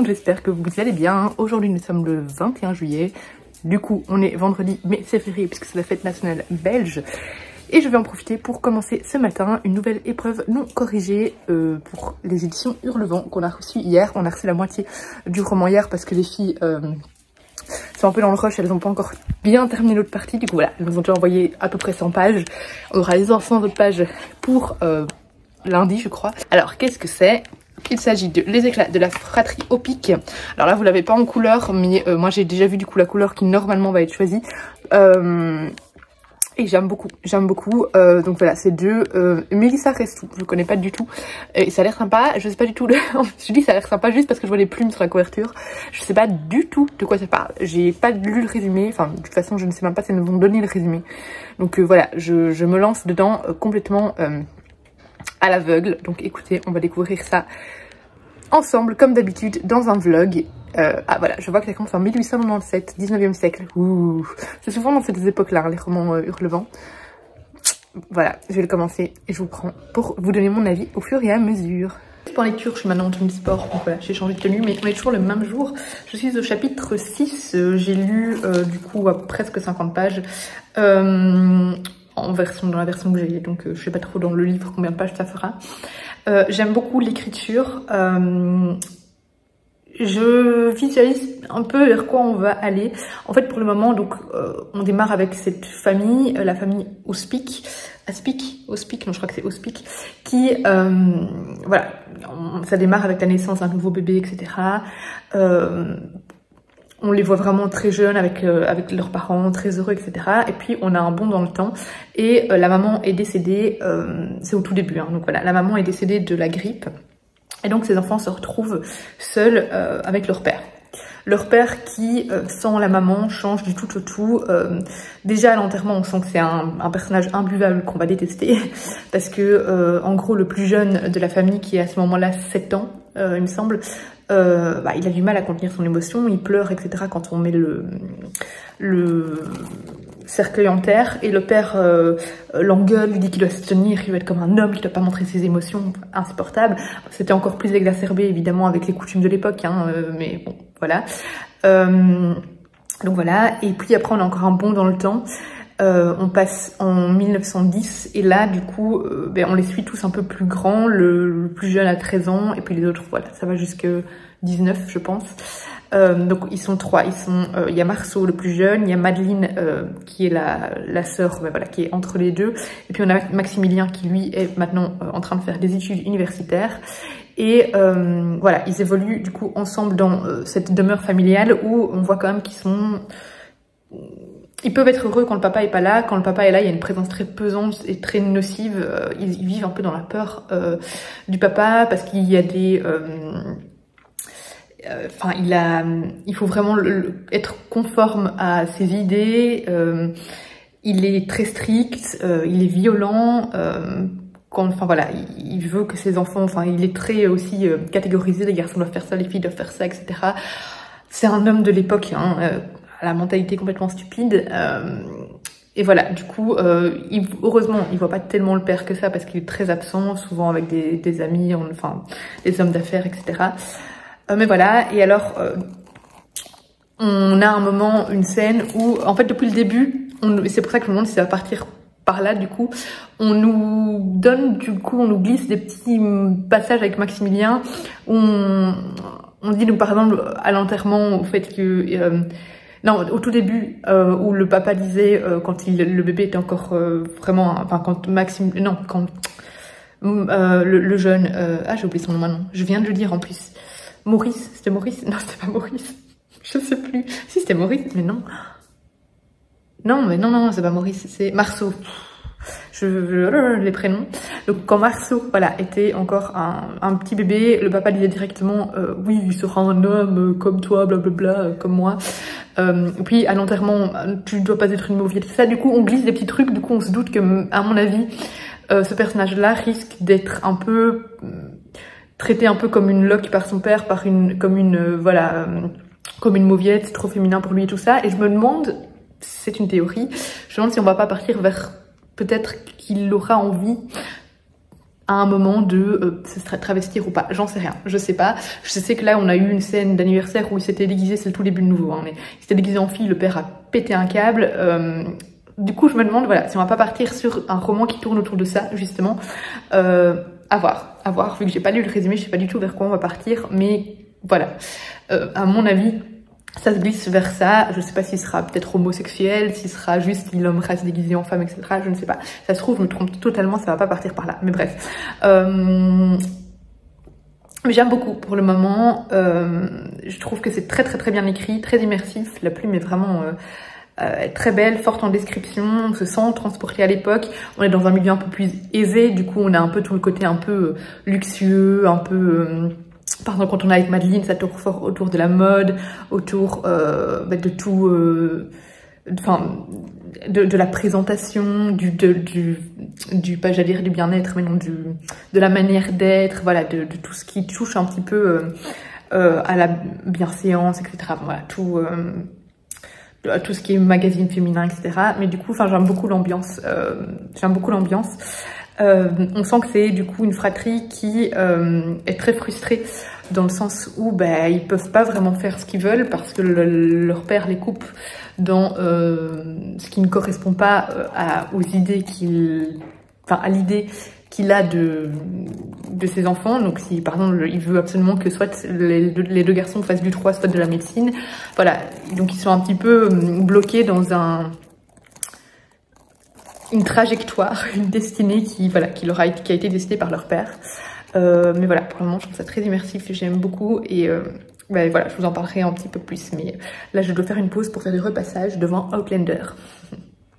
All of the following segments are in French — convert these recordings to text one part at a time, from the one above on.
monde, j'espère que vous allez bien. Aujourd'hui nous sommes le 21 juillet, du coup on est vendredi mais c'est férié puisque c'est la fête nationale belge. Et je vais en profiter pour commencer ce matin une nouvelle épreuve non corrigée pour les éditions Hurlevent qu'on a reçu hier. On a reçu la moitié du roman hier parce que les filles sont un peu dans le rush, elles n'ont pas encore bien terminé l'autre partie. Du coup voilà, elles nous ont déjà envoyé à peu près 100 pages. On aura les 100 autres pages pour lundi je crois. Alors qu'est-ce que c'est? Il s'agit de Les éclats de la fratrie au pic. Alors là vous l'avez pas en couleur mais moi j'ai déjà vu du coup la couleur qui normalement va être choisie. Et j'aime beaucoup. Donc voilà, c'est de Mélissa Restou. Je ne connais pas du tout. Et ça a l'air sympa. Je sais pas du tout. Je dis ça a l'air sympa juste parce que je vois les plumes sur la couverture. Je sais pas du tout de quoi ça parle. J'ai pas lu le résumé. Enfin, de toute façon, je ne sais même pas si elles nous ont donné le résumé. Donc voilà, je me lance dedans complètement à l'aveugle. Donc écoutez, on va découvrir ça ensemble, comme d'habitude, dans un vlog. Ah voilà, je vois que ça commence en 1897, 19e siècle. Ouh, c'est souvent dans ces époques-là, les romans Hurlevent. Voilà, je vais le commencer et je vous prends pour vous donner mon avis au fur et à mesure. Pour lecture, je suis maintenant en tenue de sport, donc voilà, j'ai changé de tenue, mais on est toujours le même jour. Je suis au chapitre 6, j'ai lu du coup à presque 50 pages. Dans la version que j'ai, donc je sais pas trop dans le livre combien de pages ça fera. J'aime beaucoup l'écriture. Je visualise un peu vers quoi on va aller. En fait, pour le moment, donc, on démarre avec cette famille, la famille Auspic, non, je crois que c'est Auspic, qui, voilà, ça démarre avec la naissance d'un nouveau bébé, etc. On les voit vraiment très jeunes avec leurs parents, très heureux, etc. Et puis, on a un bond dans le temps. Et la maman est décédée, c'est au tout début, hein, donc voilà, la maman est décédée de la grippe. Et donc ces enfants se retrouvent seuls avec leur père. Leur père qui, sans la maman, change du tout au tout. Déjà à l'enterrement, on sent que c'est un personnage imbuvable qu'on va détester. Parce que, en gros, le plus jeune de la famille, qui est à ce moment-là 7 ans, il me semble, il a du mal à contenir son émotion, il pleure, etc. quand on met le cercueil en terre. Et le père l'engueule, lui dit qu'il doit se tenir, qu'il doit être comme un homme, qu'il doit pas montrer ses émotions, insupportable. C'était encore plus exacerbé, évidemment, avec les coutumes de l'époque, hein, mais bon, voilà. Donc voilà, et puis après on a encore un bond dans le temps. On passe en 1910 et là du coup on les suit tous un peu plus grands, le plus jeune a 13 ans et puis les autres voilà, ça va jusque 19 je pense. Donc ils sont trois, il y a Marceau le plus jeune, il y a Madeleine qui est la sœur voilà, qui est entre les deux, et puis on a Maximilien qui lui est maintenant en train de faire des études universitaires. Et voilà, ils évoluent du coup ensemble dans cette demeure familiale où on voit quand même qu'ils sont... Ils peuvent être heureux quand le papa est pas là. Quand le papa est là, il y a une présence très pesante et très nocive. Ils vivent un peu dans la peur du papa parce qu'il y a des... il faut vraiment être conforme à ses idées. Il est très strict, il est violent. Enfin voilà, il veut que ses enfants... Enfin, il est très aussi catégorisé. Les garçons doivent faire ça, les filles doivent faire ça, etc. C'est un homme de l'époque, hein, à la mentalité complètement stupide. Et voilà, du coup, heureusement, il voit pas tellement le père que ça parce qu'il est très absent, souvent avec des amis, enfin, des hommes d'affaires, etc. Mais voilà, et alors, on a un moment, une scène où, en fait, depuis le début, c'est pour ça que je me demande si ça va partir par là, du coup, on nous glisse des petits passages avec Maximilien où on dit, donc, par exemple, à l'enterrement, au fait que... non, au tout début, où le papa disait, quand le bébé était encore vraiment... Enfin, quand Maxime... Non, quand le jeune... j'ai oublié son nom maintenant. Je viens de le dire en plus. Maurice, c'était Maurice? Non, c'était pas Maurice. Je sais plus. Si, c'était Maurice, mais non. Non, c'est pas Maurice, c'est Marceau. Les prénoms. Donc quand Marceau, voilà, était encore un petit bébé, le papa disait directement oui, il sera un homme comme toi, blablabla, comme moi. Puis à l'enterrement, tu dois pas être une mauviette. Ça, du coup, on glisse des petits trucs. Du coup, on se doute que, à mon avis, ce personnage-là risque d'être un peu traité un peu comme une loque par son père, comme une mauviette, trop féminin pour lui et tout ça. Et je me demande, c'est une théorie, je me demande si on va pas partir vers peut-être qu'il aura envie à un moment de se travestir ou pas, j'en sais rien, je sais pas. Je sais que là on a eu une scène d'anniversaire où il s'était déguisé, c'est le tout début de nouveau, hein, mais il s'était déguisé en fille, le père a pété un câble. Du coup je me demande voilà si on va pas partir sur un roman qui tourne autour de ça justement. À voir, vu que j'ai pas lu le résumé, je sais pas du tout vers quoi on va partir, mais voilà, à mon avis ça se glisse vers ça. Je sais pas s'il sera peut-être homosexuel, s'il sera juste l'homme reste déguisé en femme, etc. Je ne sais pas. Ça se trouve, je me trompe totalement, ça va pas partir par là. Mais bref. Mais j'aime beaucoup pour le moment. Je trouve que c'est très bien écrit, très immersif. La plume est vraiment très belle, forte en description. On se sent transporté à l'époque. On est dans un milieu un peu plus aisé. Du coup, on a un peu tout le côté un peu luxueux, un peu... Par exemple, quand on est avec Madeleine, ça tourne fort autour de la mode, autour de tout, de la présentation, pas j'allais dire du bien-être, mais non, de la manière d'être, voilà, de tout ce qui touche un petit peu à la bienséance, etc. Voilà, tout ce qui est magazine féminin, etc. Mais du coup, j'aime beaucoup l'ambiance. On sent que c'est du coup une fratrie qui est très frustrée dans le sens où ils peuvent pas vraiment faire ce qu'ils veulent parce que leur père les coupe dans ce qui ne correspond pas aux idées à l'idée qu'il a de ses enfants. Donc si par exemple il veut absolument que soit les deux garçons fassent du droit, soit de la médecine, voilà, donc ils sont un petit peu bloqués dans une trajectoire, une destinée qui a été destinée par leur père. Mais voilà, pour le moment je trouve ça très immersif, j'aime beaucoup et voilà, je vous en parlerai un petit peu plus, mais là je dois faire une pause pour faire du repassage devant Outlander.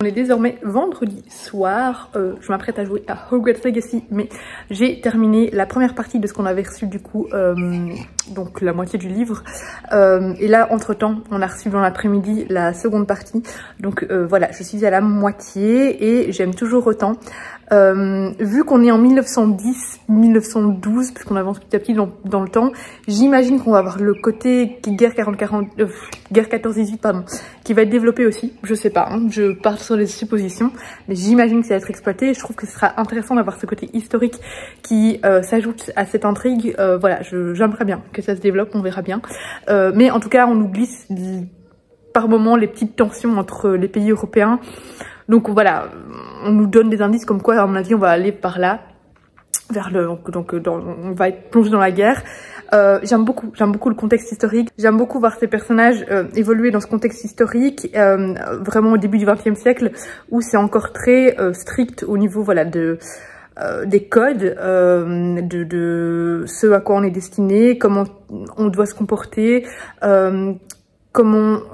On est désormais vendredi soir, je m'apprête à jouer à Hogwarts Legacy, mais j'ai terminé la première partie de ce qu'on avait reçu du coup, donc la moitié du livre. Et là, entre temps, on a reçu dans l'après-midi la seconde partie. Donc voilà, je suis à la moitié et j'aime toujours autant. Vu qu'on est en 1910-1912, puisqu'on avance petit à petit dans le temps, j'imagine qu'on va avoir le côté guerre 14-18, pardon, qui va être développé aussi. Je sais pas, hein, je pars sur les suppositions, mais j'imagine que ça va être exploité. Je trouve que ce sera intéressant d'avoir ce côté historique qui s'ajoute à cette intrigue. Voilà, j'aimerais bien que ça se développe, on verra bien. Mais en tout cas, on nous glisse par moments les petites tensions entre les pays européens. Donc voilà, on nous donne des indices comme quoi, à mon avis, on va aller par là, vers on va être plongé dans la guerre. J'aime beaucoup le contexte historique. J'aime beaucoup voir ces personnages évoluer dans ce contexte historique, vraiment au début du XXe siècle, où c'est encore très strict au niveau, voilà, des codes, de ce à quoi on est destiné, comment on doit se comporter,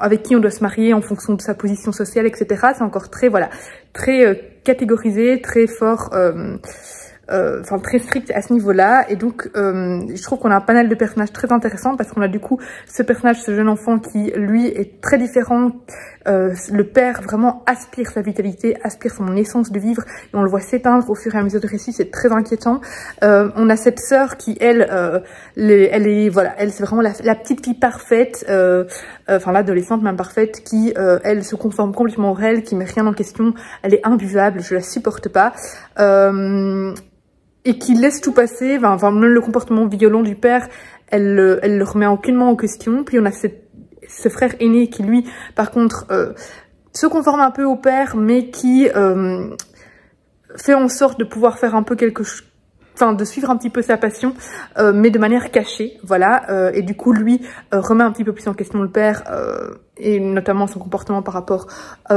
avec qui on doit se marier en fonction de sa position sociale, etc. C'est encore très, voilà, très catégorisé, très fort, très strict à ce niveau-là. Et donc, je trouve qu'on a un panel de personnages très intéressants parce qu'on a du coup ce jeune enfant qui, lui, est très différent. Le père vraiment aspire sa vitalité, aspire son essence de vivre et on le voit s'éteindre au fur et à mesure du récit, c'est très inquiétant. On a cette sœur qui, elle c'est vraiment la petite fille parfaite, l'adolescente même parfaite qui, elle se conforme complètement aux règles, qui met rien en question, elle est imbuvable, je la supporte pas. Et qui laisse tout passer, même le comportement violent du père, elle le remet aucunement en question. Puis on a ce frère aîné qui, lui, par contre, se conforme un peu au père, mais qui fait en sorte de pouvoir faire un peu de suivre un petit peu sa passion, mais de manière cachée, voilà. Et du coup, lui remet un petit peu plus en question le père, et notamment son comportement par rapport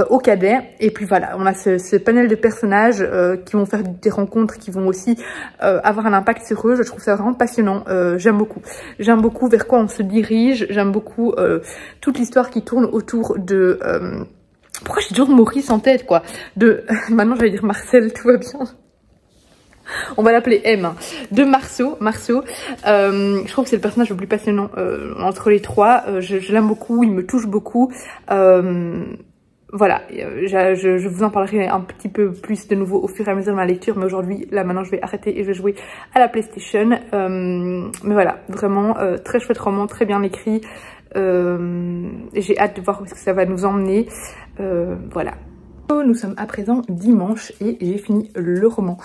au cadet. Et puis voilà, on a ce panel de personnages qui vont faire des rencontres, qui vont aussi avoir un impact sur eux. Je trouve ça vraiment passionnant. J'aime beaucoup vers quoi on se dirige. J'aime beaucoup toute l'histoire qui tourne autour de... pourquoi j'ai toujours Maurice en tête, quoi, maintenant j'allais dire Marcel, tout va bien. On va l'appeler M, hein. De Marceau. Je trouve que c'est le personnage le plus passionnant entre les trois. Je l'aime beaucoup, il me touche beaucoup. Voilà, je vous en parlerai un petit peu plus de nouveau au fur et à mesure de ma lecture. Mais aujourd'hui, là maintenant, je vais arrêter et je vais jouer à la PlayStation. Mais voilà, vraiment très chouette roman, très bien écrit. J'ai hâte de voir où ça va nous emmener. Voilà. Nous sommes à présent dimanche et j'ai fini le roman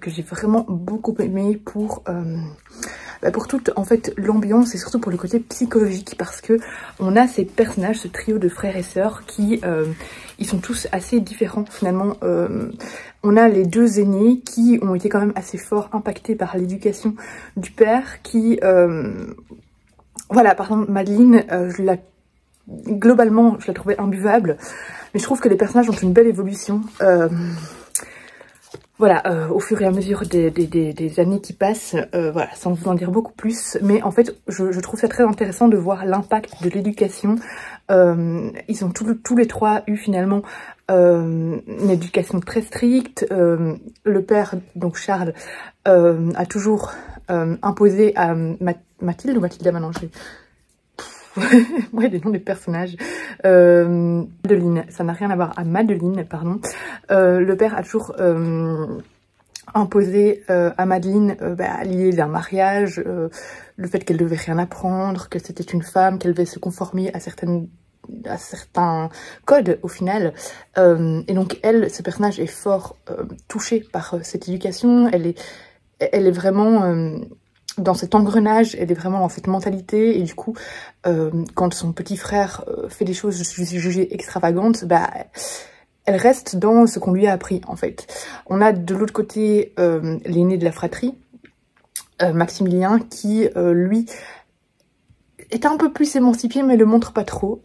que j'ai vraiment beaucoup aimé pour toute en fait l'ambiance et surtout pour le côté psychologique, parce que on a ces personnages, ce trio de frères et sœurs qui ils sont tous assez différents finalement. On a les deux aînés qui ont été quand même assez fort impactés par l'éducation du père, qui voilà, par exemple Madeleine, globalement je la trouvais imbuvable, mais je trouve que les personnages ont une belle évolution. Voilà, au fur et à mesure des années qui passent, voilà, sans vous en dire beaucoup plus. Mais en fait, je trouve ça très intéressant de voir l'impact de l'éducation. Ils ont tous les trois eu finalement une éducation très stricte. Le père, donc Charles, a toujours imposé à Mathilde ou Mathilda maintenant, ouais, des noms des personnages. Madeleine, ça n'a rien à voir, à Madeleine, pardon. Le père a toujours imposé à Madeleine l'idée d'un mariage, le fait qu'elle devait rien apprendre, que c'était une femme, qu'elle devait se conformer à certains codes au final. Et donc elle, ce personnage est fort touché par cette éducation. Elle est vraiment dans cet engrenage, elle est vraiment dans cette mentalité, et du coup, quand son petit frère fait des choses jugées extravagantes, elle reste dans ce qu'on lui a appris, en fait. On a de l'autre côté l'aîné de la fratrie, Maximilien, qui, lui, est un peu plus émancipé, mais le montre pas trop.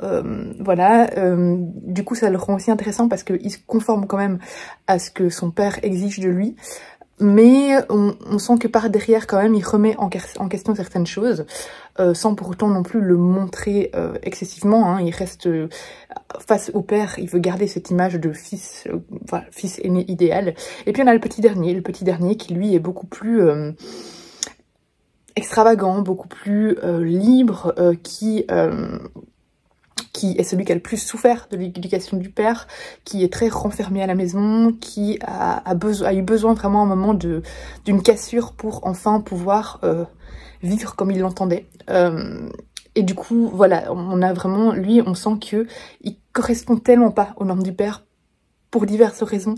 Voilà, du coup, ça le rend aussi intéressant parce qu'il se conforme quand même à ce que son père exige de lui. Mais on sent que par derrière, quand même, il remet en question certaines choses, sans pour autant non plus le montrer excessivement. Hein. Il reste face au père, il veut garder cette image de fils, voilà, fils aîné idéal. Et puis on a le petit dernier qui lui est beaucoup plus extravagant, beaucoup plus libre, qui est celui qui a le plus souffert de l'éducation du père, qui est très renfermé à la maison, qui a eu besoin vraiment à un moment d'une cassure pour enfin pouvoir vivre comme il l'entendait. Et du coup, voilà, on a vraiment, lui, on sent qu'il correspond tellement pas aux normes du père, pour diverses raisons,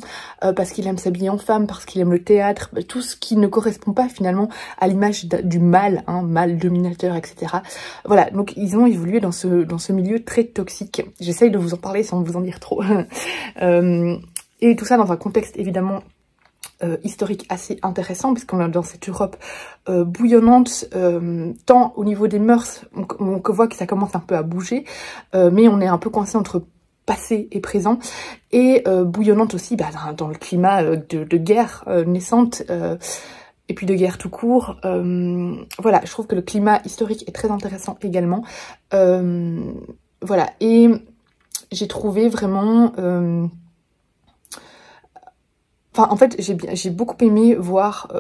parce qu'il aime s'habiller en femme, parce qu'il aime le théâtre, tout ce qui ne correspond pas finalement à l'image du mâle, hein, mâle dominateur, etc. Voilà, donc ils ont évolué dans ce milieu très toxique. J'essaye de vous en parler sans vous en dire trop. Et tout ça dans un contexte évidemment historique assez intéressant, puisqu'on est dans cette Europe bouillonnante, tant au niveau des mœurs, on voit que ça commence un peu à bouger, mais on est un peu coincé entre passé et présent, et bouillonnante aussi dans le climat de guerre naissante, et puis de guerre tout court. Voilà, je trouve que le climat historique est très intéressant également. Voilà, et j'ai trouvé vraiment... Enfin, en fait, j'ai beaucoup aimé voir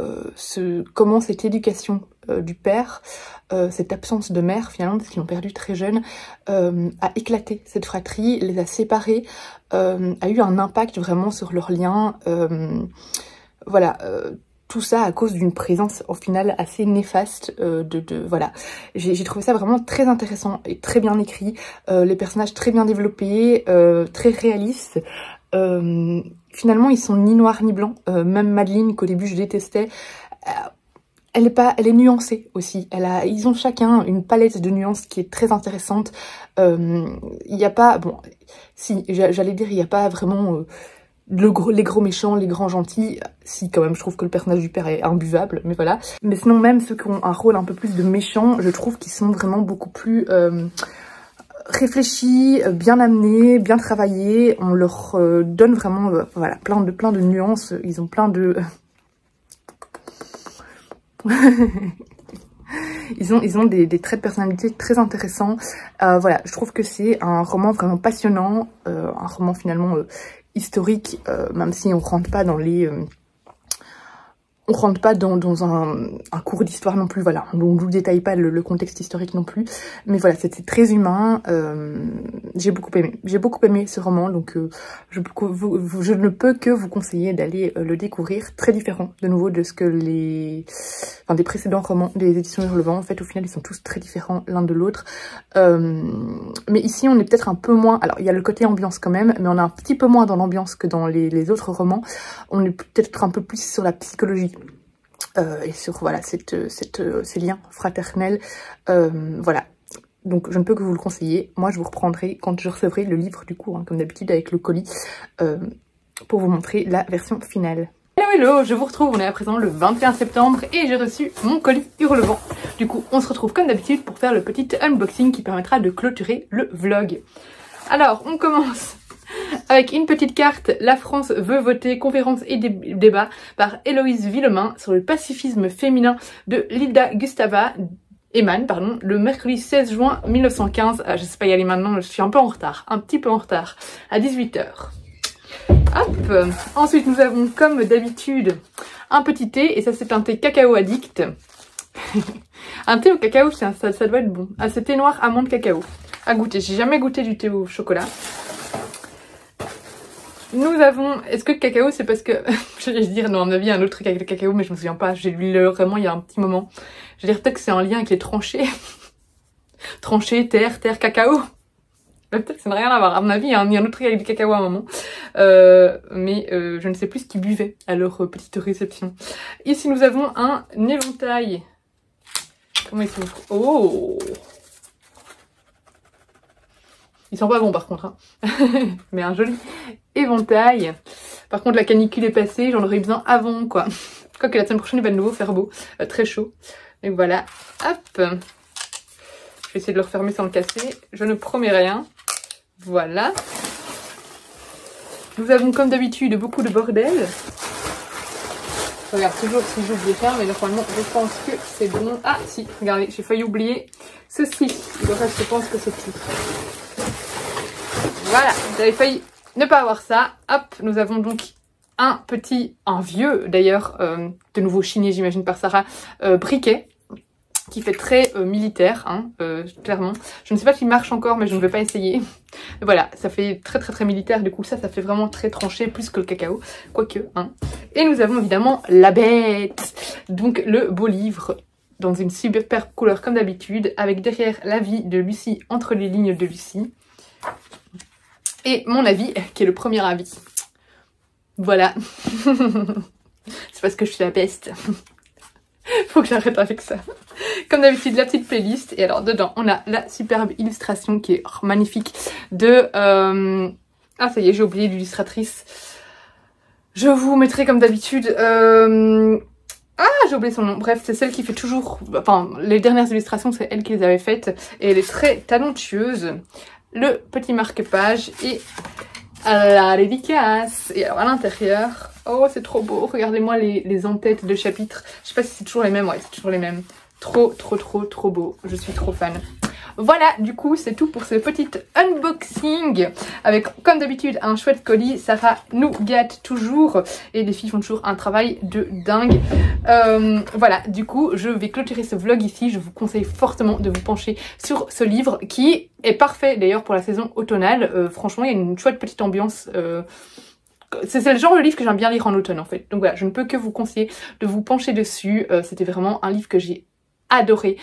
comment cette éducation du père, cette absence de mère finalement, parce qu'ils l'ont perdu très jeune, a éclaté cette fratrie, les a séparés, a eu un impact vraiment sur leurs liens. Voilà, tout ça à cause d'une présence au final assez néfaste voilà. J'ai trouvé ça vraiment très intéressant et très bien écrit, les personnages très bien développés, très réalistes. Finalement, ils sont ni noirs ni blancs. Même Madeleine, qu'au début je détestais, elle est nuancée aussi. Ils ont chacun une palette de nuances qui est très intéressante. Il n'y a pas, bon, si j'allais dire, il n'y a pas vraiment les gros méchants, les grands gentils. Si, quand même, je trouve que le personnage du père est imbuvable, mais voilà. Mais sinon, même ceux qui ont un rôle un peu plus de méchants, je trouve qu'ils sont vraiment beaucoup plus réfléchis, bien amenés, bien travaillés. On leur donne vraiment voilà, plein de nuances. Ils ont plein de... ils ont des traits de personnalité très intéressants. Voilà, je trouve que c'est un roman vraiment passionnant, un roman finalement historique, même si on rentre pas dans les... on rentre pas dans un cours d'histoire non plus, voilà. On ne vous détaille pas le contexte historique non plus. Mais voilà, c'était très humain. J'ai beaucoup aimé. J'ai beaucoup aimé ce roman, donc je ne peux que vous conseiller d'aller le découvrir. Très différent, de nouveau, de ce que des précédents romans des éditions Hurlevent. En fait, au final, ils sont tous très différents l'un de l'autre. Mais ici, on est peut-être un peu moins... Alors, il y a le côté ambiance quand même, mais on est un petit peu moins dans l'ambiance que dans les autres romans. On est peut-être un peu plus sur la psychologie. Et sur voilà ces liens fraternels, voilà. Donc je ne peux que vous le conseiller. Moi je vous reprendrai quand je recevrai le livre du coup, hein, comme d'habitude avec le colis, pour vous montrer la version finale. Hello hello, je vous retrouve, on est à présent le 21 septembre et j'ai reçu mon colis Hurlevent. Du coup on se retrouve comme d'habitude pour faire le petit unboxing qui permettra de clôturer le vlog. Alors on commence avec une petite carte, la France veut voter, conférence et débat par Héloïse Villemain sur le pacifisme féminin de Lilda Gustava Eman, pardon, le mercredi 16 juin 1915. Je sais pas y aller maintenant, je suis un peu en retard, un petit peu en retard, à 18 h. Hop. Ensuite nous avons comme d'habitude un petit thé, et ça c'est un thé cacao addict. Un thé au cacao, ça doit être bon. Ah, c'est thé noir amande cacao. À goûter, j'ai jamais goûté du thé au chocolat. Nous avons... Est-ce que le cacao, c'est parce que... je vais dire, non, à mon avis, il y a un autre truc avec le cacao, mais je me souviens pas. J'ai lu vraiment il y a un petit moment. Je vais dire peut-être que c'est en lien avec les tranchées. Tranchées, terre, cacao. Peut-être que ça n'a rien à voir. À mon avis, il y a un autre truc avec du cacao à un moment. Mais je ne sais plus ce qu'ils buvaient à leur petite réception. Ici, nous avons un éventail. Comment il s'ouvre? Oh! Ils sont pas bons par contre, hein. Mais un joli éventail. Par contre la canicule est passée, j'en aurais besoin avant quoi. Quoique la semaine prochaine il va de nouveau faire beau, très chaud. Donc voilà, hop. Je vais essayer de le refermer sans le casser, je ne promets rien. Voilà. Nous avons comme d'habitude beaucoup de bordel. Je regarde toujours si j'oublie ça, mais normalement je pense que c'est bon. Ah si, regardez, j'ai failli oublier ceci. Le reste je pense que c'est tout. Voilà, j'avais failli ne pas avoir ça. Hop, nous avons donc un vieux d'ailleurs, de nouveau chiné j'imagine par Sarah, briquet, qui fait très militaire, hein, clairement. Je ne sais pas s'il marche encore, mais je ne vais pas essayer. Voilà, ça fait très militaire, du coup ça fait vraiment très tranché, plus que le cacao, quoique, hein. Et nous avons évidemment la bête, donc le beau livre, dans une superbe couleur comme d'habitude, avec derrière la vie de Lucie, entre les lignes de Lucie. Et mon avis, qui est le premier avis. Voilà. C'est parce que je suis la peste. Faut que j'arrête avec ça. Comme d'habitude, la petite playlist. Et alors, dedans, on a la superbe illustration qui est magnifique de... Ah, ça y est, j'ai oublié l'illustratrice. Je vous mettrai comme d'habitude... Ah, j'ai oublié son nom. Bref, c'est celle qui fait toujours... Enfin, les dernières illustrations, c'est elle qui les avait faites. Et elle est très talentueuse. Le petit marque-page et la dédicace. Et alors à l'intérieur, oh c'est trop beau, regardez-moi les en-têtes de chapitres. Je sais pas si c'est toujours les mêmes, ouais c'est toujours les mêmes. Trop beau, je suis trop fan. Voilà, du coup, c'est tout pour ce petit unboxing avec, comme d'habitude, un chouette colis. Sarah nous gâte toujours et les filles font toujours un travail de dingue. Voilà, du coup, je vais clôturer ce vlog ici. Je vous conseille fortement de vous pencher sur ce livre qui est parfait d'ailleurs pour la saison automnale. Franchement, il y a une chouette petite ambiance. C'est le genre de livre que j'aime bien lire en automne en fait. Donc voilà, je ne peux que vous conseiller de vous pencher dessus. C'était vraiment un livre que j'ai adoré,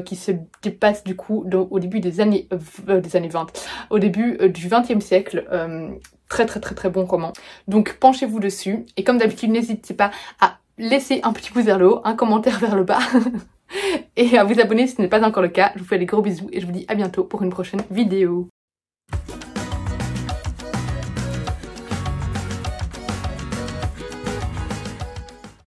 qui se dépasse du coup au début des années 20, au début du 20e siècle. Très bon roman. Donc penchez-vous dessus et comme d'habitude n'hésitez pas à laisser un petit pouce vers le haut, un commentaire vers le bas et à vous abonner si ce n'est pas encore le cas. Je vous fais des gros bisous et je vous dis à bientôt pour une prochaine vidéo.